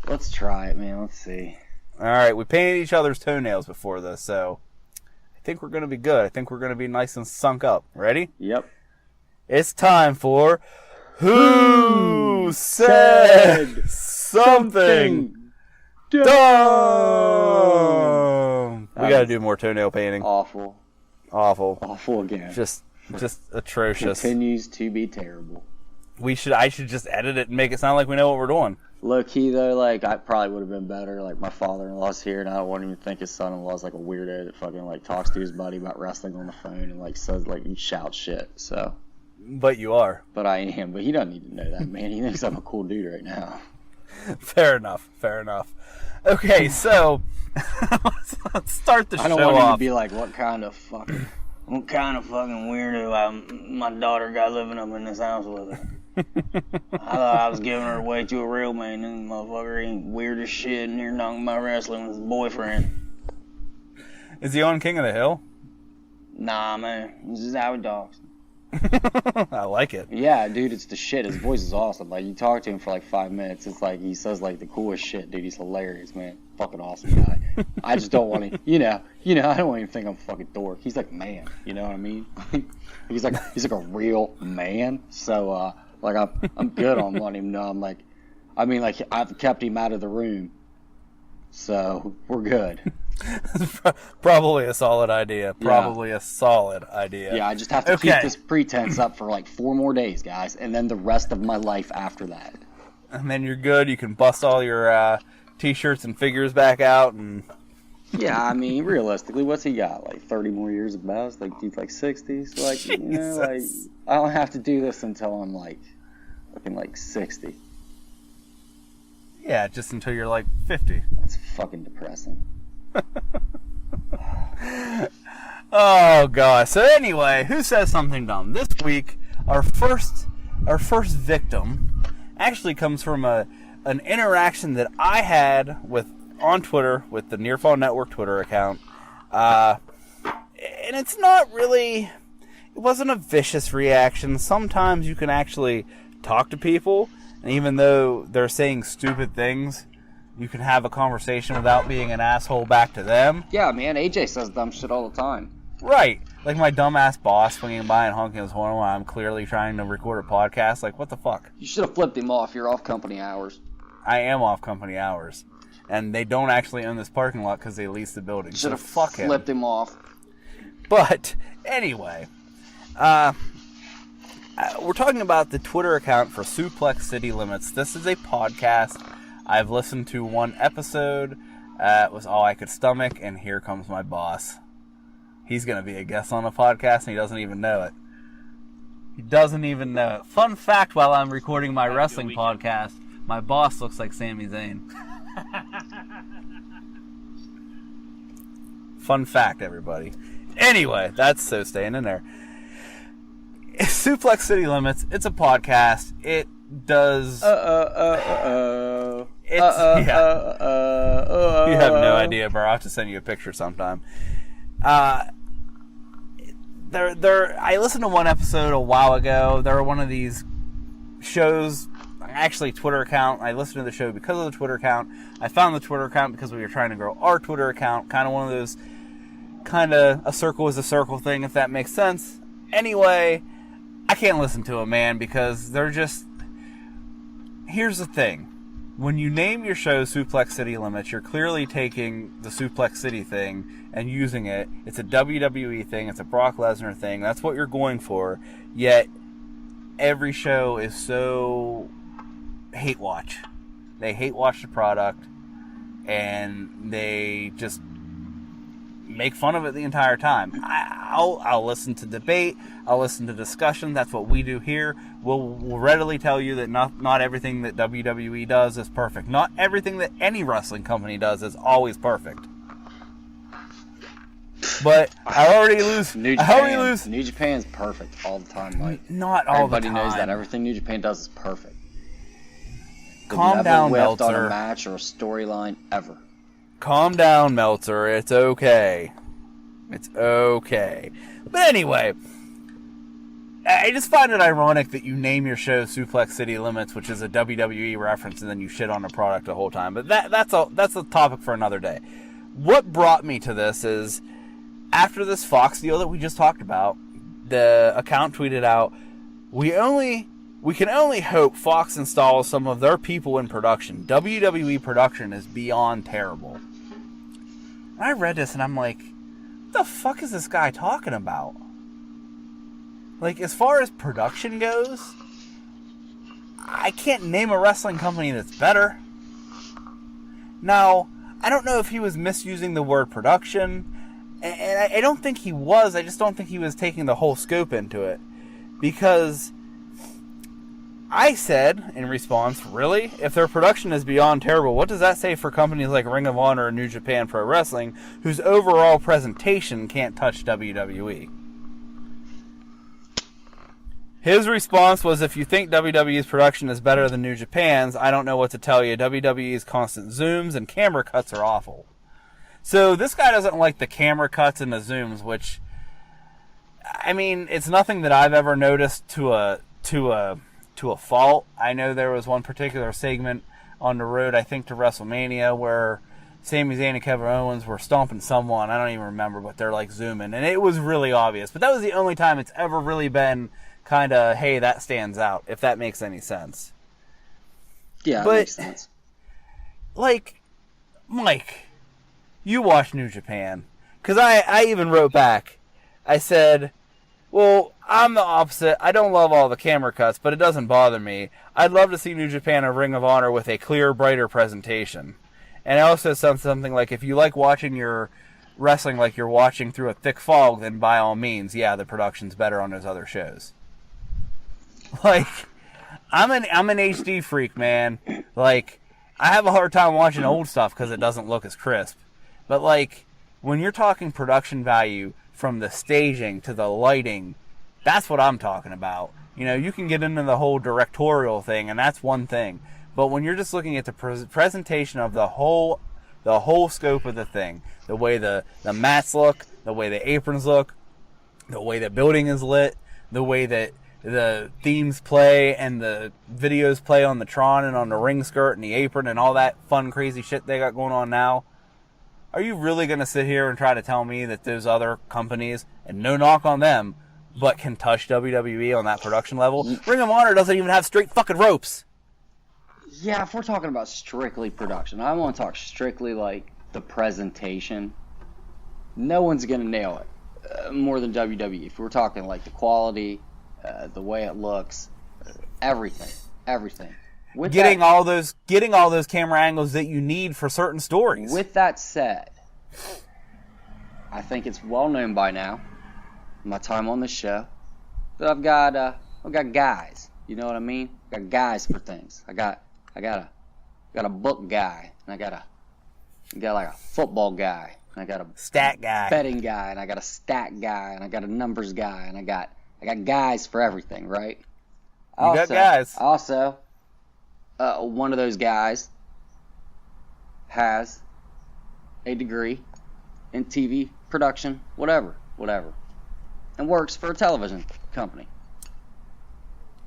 Let's try it, man. Let's see. Alright, we painted each other's toenails before this, so I think we're going to be good. I think we're going to be nice and sunk up. Ready? Yep. It's time for Who Said Something Dumb? We got to do more toenail painting. Awful. Awful again. Just atrocious. Continues to be terrible. I should just edit it and make it sound like we know what we're doing. Low key though, like I probably would have been better. Like my father-in-law's here, and I don't even think his son-in-law's like a weirdo that fucking like talks to his buddy about wrestling on the phone and like says like he shouts shit. So. But you are. But I am. But he doesn't need to know that, man. He thinks I'm a cool dude right now. Fair enough. Okay, so let's start the show off. I don't want him to be like, what kind of fucking weirdo my daughter got living up in this house with her. I thought I was giving her away to a real man, and motherfucker ain't weird as shit in here talking about wrestling with his boyfriend. Is he on King of the Hill? Nah, man. This is how he talks. I like it. Yeah, dude, it's the shit. His voice is awesome. Like, you talk to him for like 5 minutes, it's like he says like the coolest shit, dude. He's hilarious, man. Fucking awesome guy. I just don't want to, I don't even think I'm a fucking dork. He's like man, you know what I mean? he's like a real man. So, like I'm good on letting him know. I've kept him out of the room, so we're good. Probably a solid idea. Yeah, I just have to keep this pretense up for like 4 more days, guys, and then the rest of my life after that. And then you're good. You can bust all your t-shirts and figures back out. And yeah, I mean, realistically, what's he got? Like 30 more years of best? Like he's like 60. So like, Jesus. I don't have to do this until I'm like fucking like 60. Yeah, just until you're like 50. That's fucking depressing. Oh god. So anyway, who says something dumb? This week, our first victim actually comes from an interaction that I had on Twitter with the Nearfall Network Twitter account. And it's not really, it wasn't a vicious reaction. Sometimes you can actually talk to people, and even though they're saying stupid things, you can have a conversation without being an asshole back to them. Yeah, man, AJ says dumb shit all the time. Right. Like my dumbass boss swinging by and honking his horn while I'm clearly trying to record a podcast. Like, what the fuck? You should have flipped him off. You're off company hours. I am off company hours. And they don't actually own this parking lot because they lease the building. Should have fuck him. flipped him off. But, anyway. We're talking about the Twitter account for Suplex City Limits. This is a podcast. I've listened to one episode. It was all I could stomach, and here comes my boss. He's going to be a guest on the podcast, and he doesn't even know it. He doesn't even know it. Fun fact, while I'm recording my wrestling podcast, my boss looks like Sami Zayn. Fun fact, everybody. Anyway, that's so staying in there. Suplex City Limits, it's a podcast. It does... You have no idea, bro. I'll have to send you a picture sometime. I listened to one episode a while ago. They're one of these shows, actually Twitter account. I listened to the show because of the Twitter account. I found the Twitter account because we were trying to grow our Twitter account. Kind of one of those, kind of a circle is a circle thing, if that makes sense. Anyway, I can't listen to them, man, because they're just... Here's the thing. When you name your show Suplex City Limits, you're clearly taking the Suplex City thing and using it. It's a WWE thing. It's a Brock Lesnar thing. That's what you're going for. Yet, every show is so hate watch. They hate watch the product, and they just make fun of it the entire time. I'll listen to debate. I'll listen to discussion. That's what we do here. We'll readily tell you that not everything that WWE does is perfect. Not everything that any wrestling company does is always perfect. But I already lose. New Japan's perfect all the time, Mike. Not all the time. Everybody knows that. Everything New Japan does is perfect. Calm down, Meltzer. Never whiffed on a match or a storyline ever. Calm down, Meltzer. It's okay. It's okay. But anyway, I just find it ironic that you name your show Suplex City Limits, which is a WWE reference, and then you shit on the product the whole time. But that's a topic for another day. What brought me to this is, after this Fox deal that we just talked about, the account tweeted out, we can only hope Fox installs some of their people in production. WWE production is beyond terrible. And I read this and I'm like, what the fuck is this guy talking about? Like, as far as production goes, I can't name a wrestling company that's better. Now, I don't know if he was misusing the word production, and I don't think he was. I just don't think he was taking the whole scope into it. Because I said, in response, really? If their production is beyond terrible, what does that say for companies like Ring of Honor and New Japan Pro Wrestling, whose overall presentation can't touch WWE? His response was, if you think WWE's production is better than New Japan's, I don't know what to tell you. WWE's constant zooms and camera cuts are awful. So this guy doesn't like the camera cuts and the zooms, which, I mean, it's nothing that I've ever noticed to a fault. I know there was one particular segment on the road, I think, to WrestleMania, where Sami Zayn and Kevin Owens were stomping someone. I don't even remember, but they're like zooming, and it was really obvious. But that was the only time it's ever really been kind of, hey, that stands out, if that makes any sense. Yeah, that makes sense. Like, Mike, you watch New Japan. Because I even wrote back. I said, well, I'm the opposite. I don't love all the camera cuts, but it doesn't bother me. I'd love to see New Japan or Ring of Honor with a clear, brighter presentation. And I also said something like, if you like watching your wrestling like you're watching through a thick fog, then by all means, yeah, the production's better on those other shows. Like, I'm an HD freak, man. Like, I have a hard time watching old stuff because it doesn't look as crisp. But, like, when you're talking production value from the staging to the lighting, that's what I'm talking about. You know, you can get into the whole directorial thing, and that's one thing. But when you're just looking at the presentation of the whole scope of the thing, the way the mats look, the way the aprons look, the way the building is lit, the way that the themes play and the videos play on the Tron and on the ring skirt and the apron and all that fun, crazy shit they got going on now. Are you really going to sit here and try to tell me that those other companies, and no knock on them, but can touch WWE on that production level? Ring of Honor doesn't even have straight fucking ropes. Yeah, if we're talking about strictly production, I want to talk strictly like the presentation. No one's going to nail it more than WWE. If we're talking like the quality, the way it looks, everything. With getting all those camera angles that you need for certain stories. With that said, I think it's well known by now, my time on the show, that I've got guys. You know what I mean? I got guys for things. I got a book guy, and I got like a football guy, and I got a stat guy, betting guy, and I got a stat guy, and I got a numbers guy, and I got guys for everything, right? You got guys. Also, one of those guys has a degree in TV production, whatever, and works for a television company.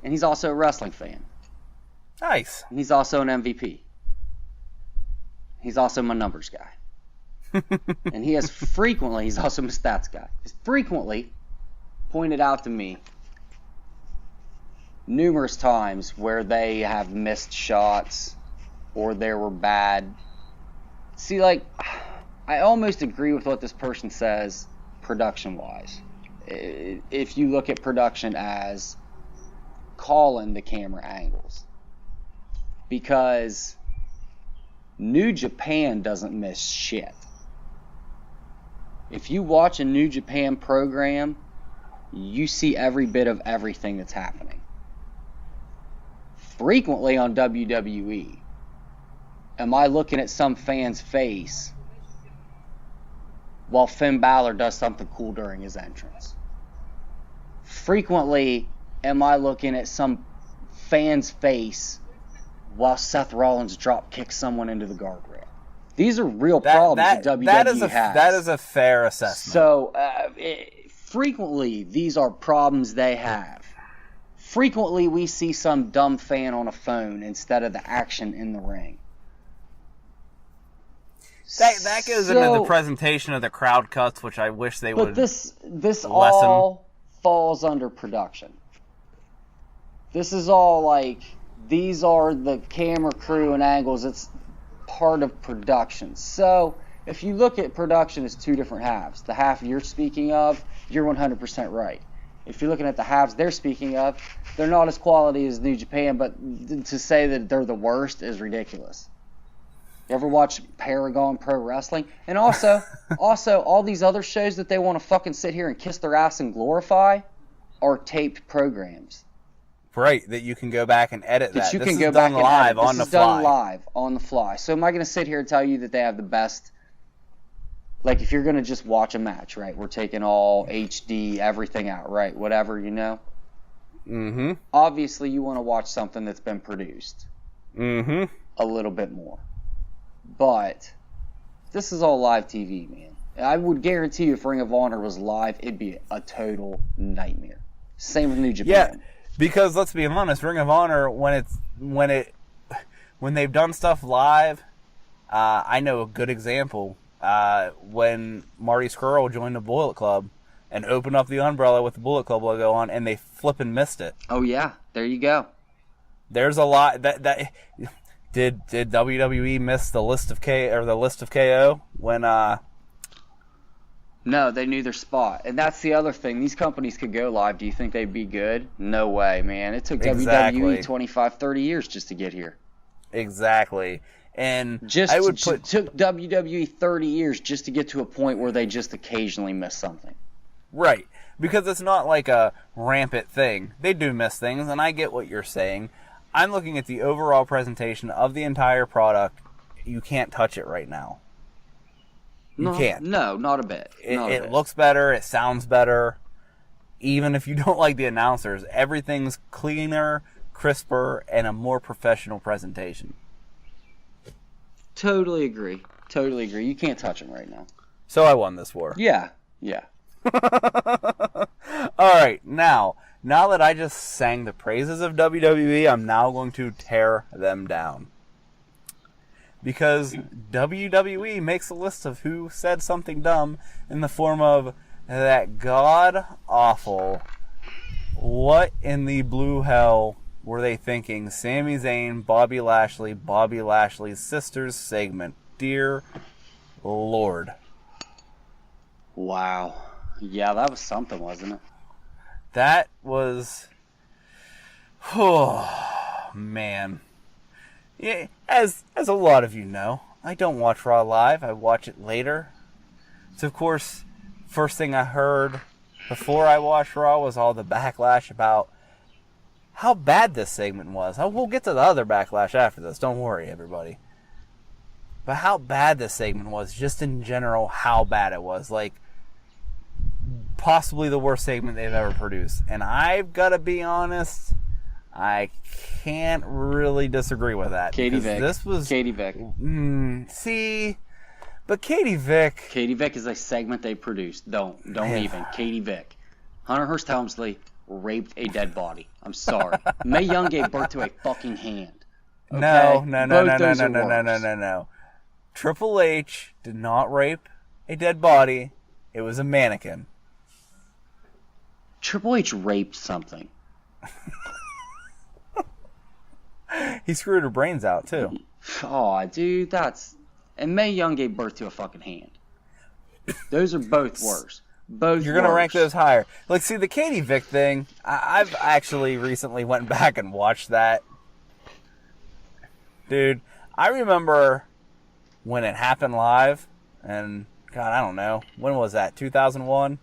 And he's also a wrestling fan. Nice. And he's also an MVP. He's also my numbers guy. And he's also my stats guy. He's frequently pointed out to me numerous times where they have missed shots or there were bad. See, like, I almost agree with what this person says production-wise. If you look at production as calling the camera angles. Because New Japan doesn't miss shit. If you watch a New Japan program, you see every bit of everything that's happening. Frequently on WWE, am I looking at some fan's face while Finn Balor does something cool during his entrance? Frequently, am I looking at some fan's face while Seth Rollins drop kicks someone into the guardrail? These are real problems that WWE has. That is a fair assessment. So, frequently, these are problems they have. Frequently, we see some dumb fan on a phone instead of the action in the ring. That goes into the presentation of the crowd cuts, which I wish they would. But this lessen. all falls under production. This is all like, these are the camera crew and angles. It's part of production. So if you look at production as two different halves, the half you're speaking of, you're 100% right. If you're looking at the halves they're speaking of, they're not as quality as New Japan, but to say that they're the worst is ridiculous. You ever watch Paragon Pro Wrestling? And also all these other shows that they want to fucking sit here and kiss their ass and glorify are taped programs. Right, that you can go back and edit that. You this can is go done back live and edit. on the This is fly. done live on the fly. So am I going to sit here and tell you that they have the best? Like, if you're going to just watch a match, right? We're taking all HD, everything out, right? Whatever, you know? Mm-hmm. Obviously, you want to watch something that's been produced. Mm-hmm. A little bit more. But this is all live TV, man. I would guarantee you if Ring of Honor was live, it'd be a total nightmare. Same with New Japan. Yeah, because let's be honest, Ring of Honor, when they've done stuff live, I know a good example. When Marty Scurll joined the Bullet Club and opened up the umbrella with the Bullet Club logo on, and they flippin' missed it. Oh yeah, there you go. There's a lot that did WWE miss the list of KO when No, they knew their spot. And that's the other thing. These companies could go live. Do you think they'd be good? No way, man. It took WWE 25, 30 years just to get here. Exactly. And took WWE 30 years just to get to a point where they just occasionally miss something. Right. Because it's not like a rampant thing. They do miss things, and I get what you're saying. I'm looking at the overall presentation of the entire product. You can't touch it right now. You can't. No, not a bit. It looks better. It sounds better. Even if you don't like the announcers, everything's cleaner, crisper, and a more professional presentation. Totally agree. You can't touch them right now. So I won this war. Yeah. All right, now that I just sang the praises of WWE, I'm now going to tear them down. Because WWE makes a list of who said something dumb in the form of that god-awful, what in the blue hell were they thinking? Sami Zayn, Bobby Lashley's sisters segment. Dear Lord. Wow. Yeah, that was something, wasn't it? That was... Oh, man. Yeah, as a lot of you know, I don't watch Raw live. I watch it later. So, of course, first thing I heard before I watched Raw was all the backlash about how bad this segment was. We'll get to the other backlash after this. Don't worry, everybody. But how bad this segment was, just in general, how bad it was. Like, possibly the worst segment they've ever produced. And I've got to be honest, I can't really disagree with that. Katie Vick. This was... Katie Vick. See... But Katie Vick... Katie Vick is a segment they produced. Don't even. Katie Vick. Hunter Hearst Helmsley raped a dead body. I'm sorry. Mae Young gave birth to a fucking hand. Okay? No. Triple H did not rape a dead body. It was a mannequin. Triple H raped something. He screwed her brains out, too. Aw, dude, that's... And Mae Young gave birth to a fucking hand. Those are both worse. Both You're going to worse. rank those higher. Like, see, the Katie Vick thing, I've actually recently went back and watched that. Dude, I remember when it happened live, and, God, I don't know. When was that? 2001?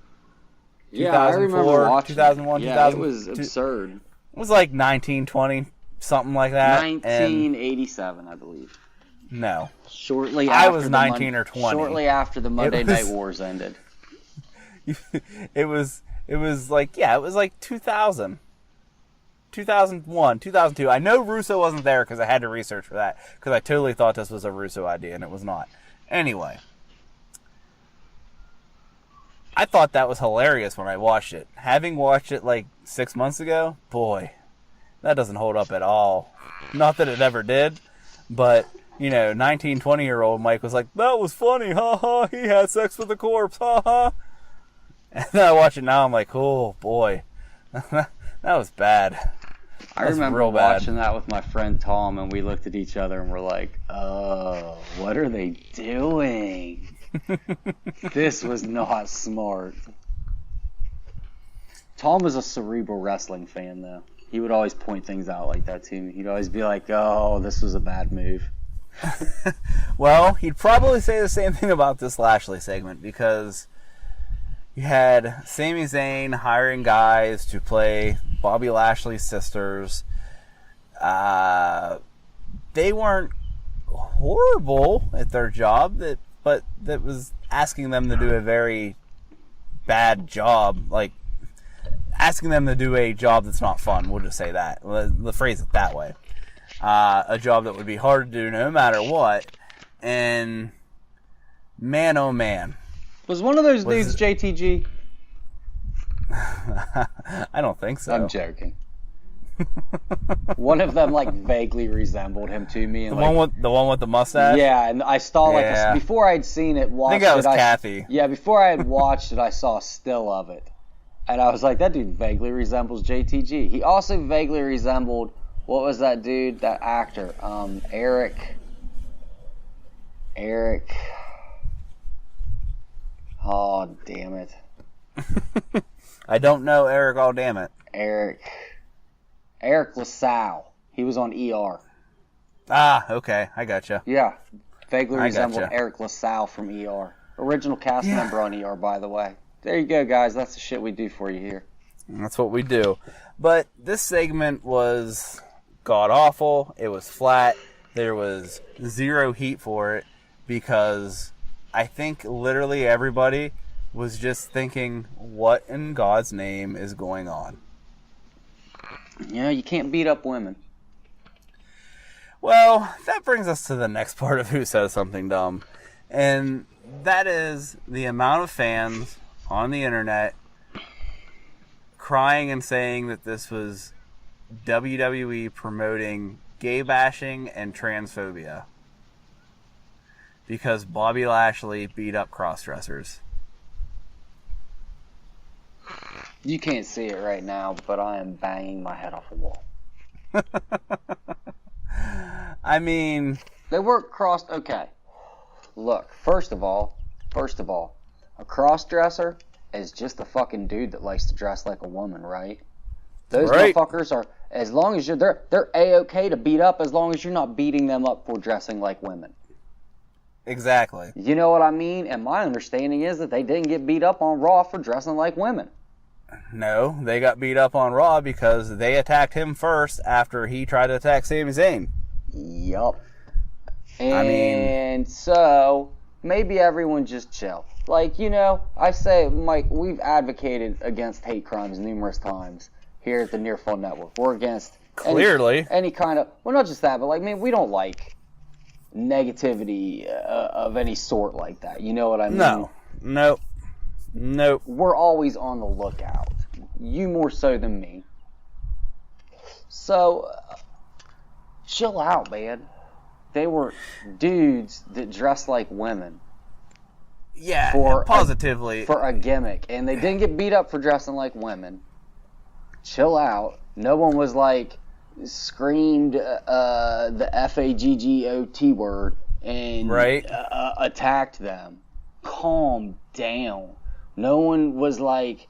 Yeah, I remember watching 2001, yeah, 2000, it was absurd. It was like 1920, something like that. 1987, I believe. No. Shortly I after was the 19 or 20. Shortly after the Monday Night Wars ended. It was like, yeah, it was like 2000. 2001, 2002. I know Russo wasn't there because I had to research for that. Because I totally thought this was a Russo idea, and it was not. Anyway. I thought that was hilarious when I watched it. Having watched it like 6 months ago, boy, that doesn't hold up at all. Not that it ever did, but, 19, 20-year-old Mike was like, that was funny, ha ha, he had sex with a corpse, ha ha. And then I watch it now, I'm like, oh boy, that was bad. I remember watching that with my friend Tom, and we looked at each other and we're like, oh, what are they doing? This was not smart. Tom was a cerebral wrestling fan, though. He would always point things out like that to me. He'd always be like, oh, this was a bad move. Well, he'd probably say the same thing about this Lashley segment, because you had Sami Zayn hiring guys to play Bobby Lashley's sisters. They weren't horrible at their job, but that was asking them to do a very bad job, like asking them to do a job that's not fun. We'll just say that. Let's phrase it that way. A job that would be hard to do no matter what. And man, oh man. Was one of those dudes JTG? I don't think so. I'm joking. One of them vaguely resembled him to me. And, the one with the mustache? Yeah, and I saw before I'd seen it, I think that was Kathy. Yeah, before I had watched it, I saw a still of it. And I was like, that dude vaguely resembles JTG. He also vaguely resembled, what was that dude, that actor? Eric. Oh, damn it. I don't know Eric, oh damn it. Eric LaSalle. He was on ER. Ah, okay. I gotcha. Yeah. Vaguely resembled gotcha. Eric LaSalle from ER. Original cast member on ER, by the way. There you go, guys. That's the shit we do for you here. That's what we do. But this segment was god awful. It was flat. There was zero heat for it because I think literally everybody was just thinking, what in God's name is going on? Yeah, you can't beat up women. Well, that brings us to the next part of Who Says Something Dumb. And that is the amount of fans on the internet crying and saying that this was WWE promoting gay bashing and transphobia because Bobby Lashley beat up crossdressers. You can't see it right now, but I am banging my head off a wall. I mean, they weren't crossed. Okay, look. First of all, a cross-dresser is just a fucking dude that likes to dress like a woman, right? Those motherfuckers are, as long as they're A-okay to beat up, as long as you're not beating them up for dressing like women. Exactly. You know what I mean? And my understanding is that they didn't get beat up on Raw for dressing like women. No, they got beat up on Raw because they attacked him first after he tried to attack Sami Zayn. Yup. And so, maybe everyone just chill. Like, you know, I say, Mike, we've advocated against hate crimes numerous times here at the Near Full Network. We're against any kind of, well, not just that, but like, man, we don't like negativity of any sort like that. You know what I mean? Nope. We're always on the lookout. You more so than me. So, chill out, man. They were dudes that dressed like women. Yeah, positively. For a gimmick. And they didn't get beat up for dressing like women. Chill out. No one was like, screamed the F-A-G-G-O-T word and attacked them. Calm down. No one was like,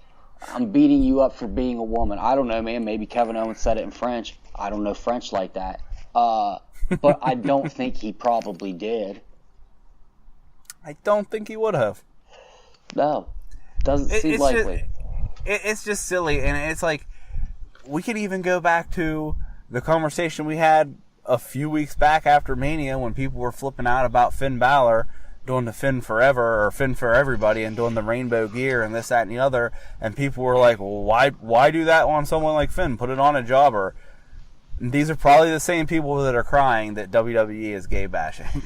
I'm beating you up for being a woman. I don't know, man. Maybe Kevin Owens said it in French. I don't know French like that. But I don't think he probably did. I don't think he would have. No. Doesn't seem likely. It's just silly. And it's like, we could even go back to the conversation we had a few weeks back after Mania when people were flipping out about Finn Balor doing the Finn Forever or Finn for Everybody and doing the rainbow gear and this, that, and the other. And people were like, well, why do that on someone like Finn? Put it on a jobber. And these are probably the same people that are crying that WWE is gay bashing.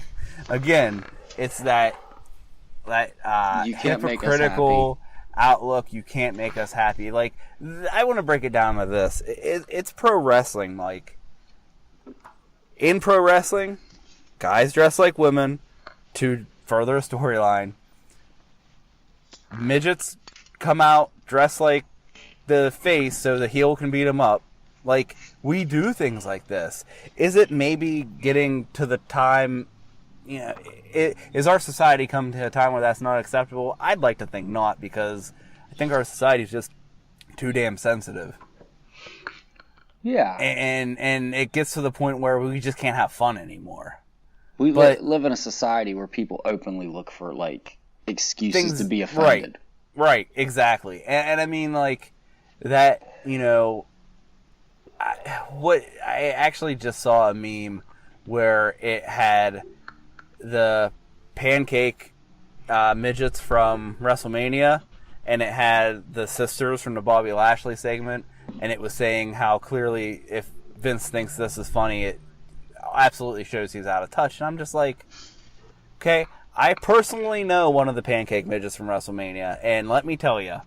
Again, it's that you can't hypocritical outlook. You can't make us happy. Like, I want to break it down to this. It's pro wrestling. Like, in pro wrestling, guys dress like women to further a storyline. Midgets come out, dress like the face so the heel can beat them up. Like, we do things like this. Is it maybe getting to the time, you know, is our society come to a time where that's not acceptable? I'd like to think not, because I think our society is just too damn sensitive. Yeah. And it gets to the point where we just can't have fun anymore. We live in a society where people openly look for, like, excuses to be offended. Right, exactly. And I mean, like, that, you know, I actually just saw a meme where it had the pancake midgets from WrestleMania, and it had the sisters from the Bobby Lashley segment, and it was saying how clearly if Vince thinks this is funny, it absolutely shows he's out of touch. And I'm just like, okay, I personally know one of the pancake midgets from WrestleMania, and let me tell you,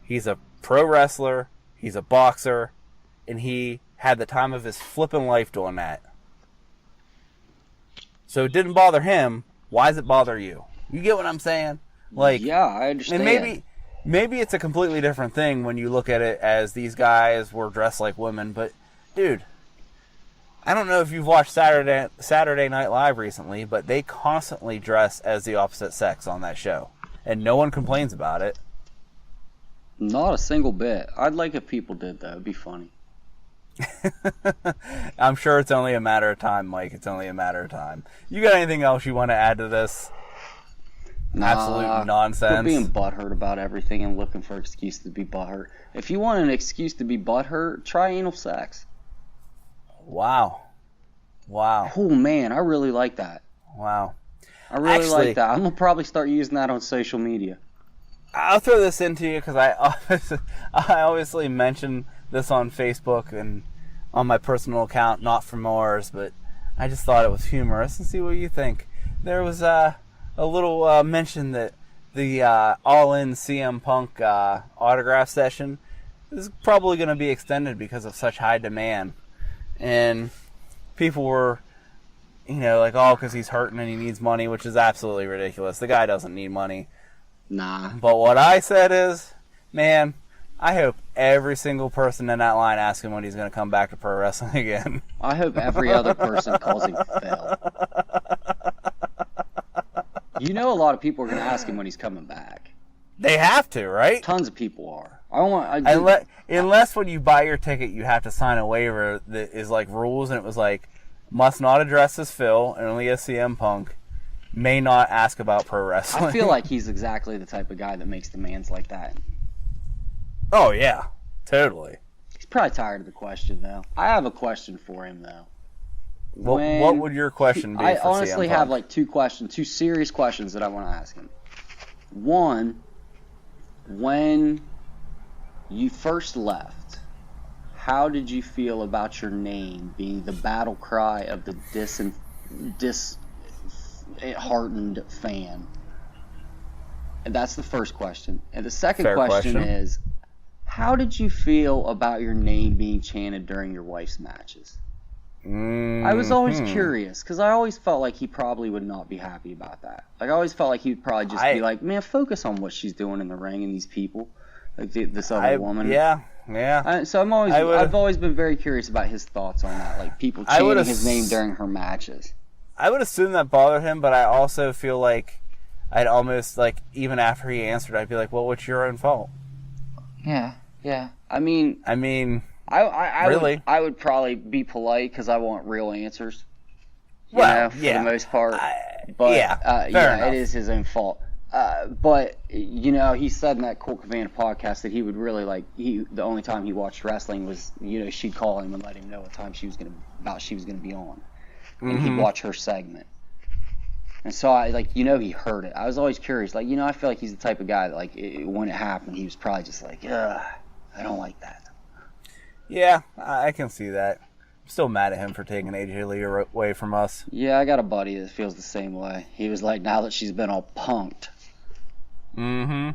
he's a pro wrestler, he's a boxer, and he had the time of his flipping life doing that. So it didn't bother him. Why does it bother you? You get what I'm saying? Like, yeah, I understand. And maybe it's a completely different thing when you look at it as these guys were dressed like women. But, dude, I don't know if you've watched Saturday Night Live recently, but they constantly dress as the opposite sex on that show. And no one complains about it. Not a single bit. I'd like if people did, though. It'd be funny. I'm sure it's only a matter of time, Mike. It's only a matter of time. You got anything else you want to add to this? Absolute nonsense. We're being butthurt about everything and looking for excuses to be butthurt. If you want an excuse to be butthurt, try anal sex. Wow. Oh man, I really like that. Wow. I really Actually, like that. I'm gonna probably start using that on social media. I'll throw this into you because I obviously mention this on Facebook and on my personal account, not for Mars, but I just thought it was humorous and see what you think. There was a little mention that the All-In CM Punk autograph session is probably going to be extended because of such high demand. And people were, like, oh, because he's hurting and he needs money, which is absolutely ridiculous. The guy doesn't need money. Nah. But what I said is, man, I hope every single person in that line asks him when he's going to come back to pro wrestling again. I hope every other person calls him Phil. A lot of people are going to ask him when he's coming back. They have to, right? Tons of people are. Unless when you buy your ticket, you have to sign a waiver that is like rules, and it was like, must not address as Phil, and only as CM Punk. May not ask about pro wrestling. I feel like he's exactly the type of guy that makes demands like that. Oh, yeah. Totally. He's probably tired of the question, though. I have a question for him, though. What would your question be? I for honestly CM Punk? have like two serious questions that I want to ask him. One, when you first left, how did you feel about your name being the battle cry of the disheartened fan? And that's the first question. And the second question is, how did you feel about your name being chanted during your wife's matches? Mm-hmm. I was always curious, because I always felt like he probably would not be happy about that. Like, I always felt like he'd probably just be like, man, focus on what she's doing in the ring and these people. Like, this other woman. Yeah. So I've always been very curious about his thoughts on that. Like, people chanting his name during her matches. I would assume that bothered him, but I also feel like I'd almost, like, even after he answered, I'd be like, well, what's your own fault? Yeah. I mean, really? I would probably be polite because I want real answers. For the most part. But it is his own fault. But he said in that Colt Cabana podcast that he would really the only time he watched wrestling was she'd call him and let him know what time she was gonna be on, and he'd watch her segment. And so he heard it. I was always curious. I feel like he's the type of guy that when it happened, he was probably just like, ugh, I don't like that. Yeah, I can see that. I'm still mad at him for taking AJ Lee away from us. Yeah, I got a buddy that feels the same way. He was like, now that she's been all punked. Mm-hmm.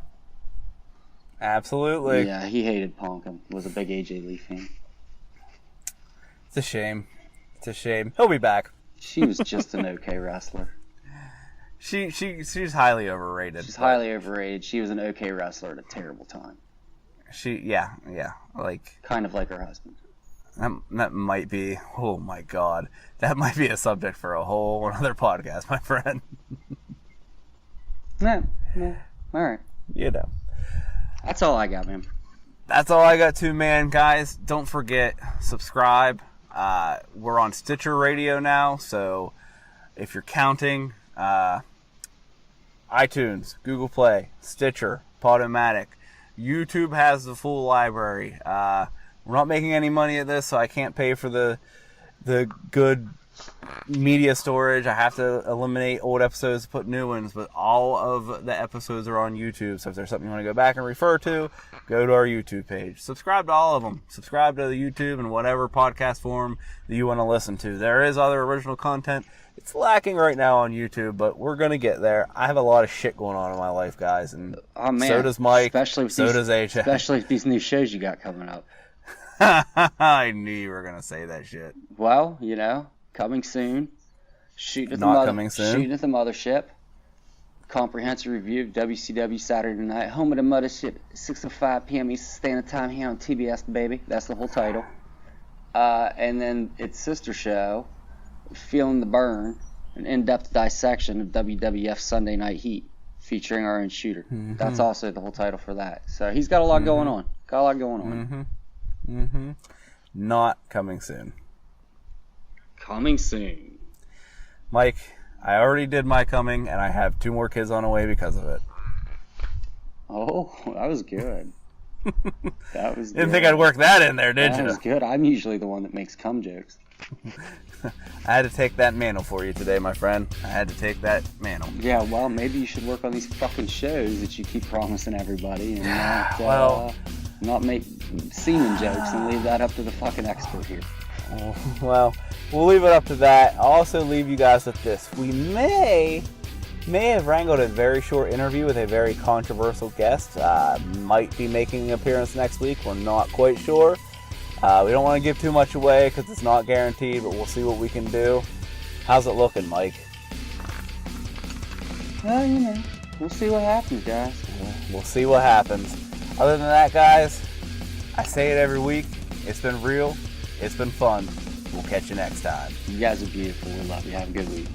Absolutely. Yeah, he hated Punk and was a big AJ Lee fan. It's a shame. He'll be back. She was just an okay wrestler. She's highly overrated. She's highly overrated. She was an okay wrestler at a terrible time. Kind of like her husband. That might be, oh my God, that might be a subject for a whole other podcast, my friend. Yeah, all right. That's all I got, man. That's all I got too, man. Guys, don't forget, subscribe. We're on Stitcher Radio now, so if you're counting, iTunes, Google Play, Stitcher, Podomatic. YouTube has the full library. We're not making any money at this, so I can't pay for the good media storage. I have to eliminate old episodes to put new ones, but all of the episodes are on YouTube. So if there's something you want to go back and refer to, go to our YouTube page. Subscribe to all of them. Subscribe to the YouTube and whatever podcast form that you want to listen to. There is other original content. It's lacking right now on YouTube, but we're going to get there. I have a lot of shit going on in my life, guys, and so does Mike, does AJ. Especially with these new shows you got coming up. I knew you were going to say that shit. Well, coming soon. Shooting at the Mothership. Comprehensive review of WCW Saturday Night. Home of the Mothership, 6:05 p.m. Eastern Standard Time here on TBS, baby. That's the whole title. And then its sister show, Feeling the Burn, an in-depth dissection of WWF Sunday Night Heat, featuring our own Shooter. Mm-hmm. That's also the whole title for that. So he's got a lot going on. Not coming soon. Coming soon. Mike, I already did my coming, and I have 2 more kids on the way because of it. Oh, that was good. Didn't think I'd work that in there, did you? That was good. I'm usually the one that makes cum jokes. I had to take that mantle for you today, my friend. I had to take that mantle. Yeah, well, maybe you should work on these fucking shows that you keep promising everybody and not make semen jokes and leave that up to the fucking expert here. Well, we'll leave it up to that. I'll also leave you guys with this. We may have wrangled a very short interview with a very controversial guest. Might be making an appearance next week. We're not quite sure. We don't want to give too much away because it's not guaranteed, but we'll see what we can do. How's it looking, Mike? Well, you know, we'll see what happens, guys. We'll see what happens. Other than that, guys, I say it every week. It's been real. It's been fun. We'll catch you next time. You guys are beautiful. We love you. Have a good week.